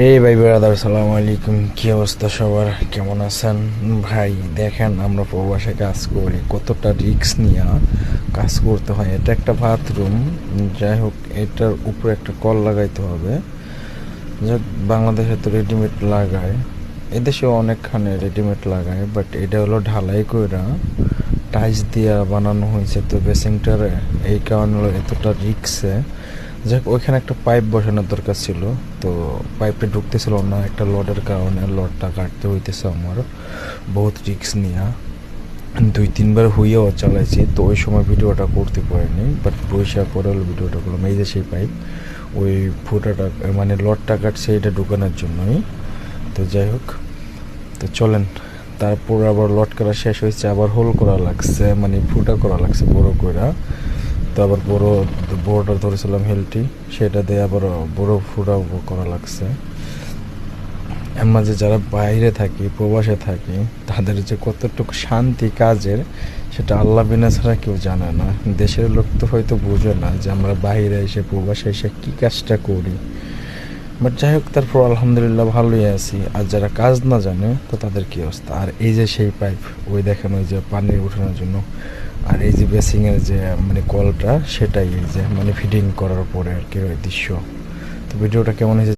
এই ভাই ব্রাদার, সালামু আলাইকুম। কি অবস্থা সবার, কেমন আছেন? ভাই দেখেন, আমরা প্রবাসে কাজ করি, কতটা রিস্ক নিয়ে কাজ করতে হয়। এটা একটা বাথরুম, যাই হোক এটার উপরে একটা কল লাগাইতে হবে। যাক, বাংলাদেশে তো রেডিমেড লাগায়, এদেশেও অনেকখানে রেডিমেড লাগায়, বাট এটা হলো ঢালাই কইরা টাইলস দিয়া বানানো হয়েছে। তো বেসিংটারে এই কারণে হলো এতটা রিক্সে। যাক, ওইখানে একটা পাইপ বসানোর দরকার ছিল, তো পাইপটা ঢুকতেছিল না একটা লডের কারণে। লডটা কাটতে হইতেছে আমার, বহুত রিক্স নিয়ে 2-3 বার হইয়াও চালাইছি। তো ওই সময় ভিডিওটা করতে পারিনি, বাট বৈশাখ পরে হলো ভিডিওটা করলাম। এই যে সেই পাইপ, ওই ফুটাটা মানে লডটা কাটছে এটা ঢুকানোর জন্যই। তো যাই হোক, তো চলেন। তারপর আবার লট করা শেষ হয়েছে, আবার হোল করা লাগছে, মানে ফুটা করা লাগছে বড় কইরা। তো আবার বড়টা ধরেছিলাম হেলটি, সেটা দিয়ে আবার বড় ফুটা করা লাগছে। এর মাঝে যারা বাইরে থাকি, প্রবাসে থাকি, তাদের যে কতটুকু শান্তি কাজের, সেটা আল্লাহ বিনা ছাড়া কেউ জানে না। দেশের লোক তো হয়তো বোঝে না যে আমরা বাইরে এসে, প্রবাসে এসে কী কাজটা করি। বাট যাই হোক, তারপর আলহামদুলিল্লাহ ভালোই আছি। আর যারা কাজ না জানে, তো তাদের কী অবস্থা। আর এই যে সেই পাইপ, ওই দেখেন, ওই যে পানি ওঠানোর জন্য। আর এই যে বেসিংয়ের যে মানে কলটা, সেটাই এই যে মানে ফিটিং করার পরে আর কি ওই দৃশ্য। তো ভিডিওটা কেমন হয়েছে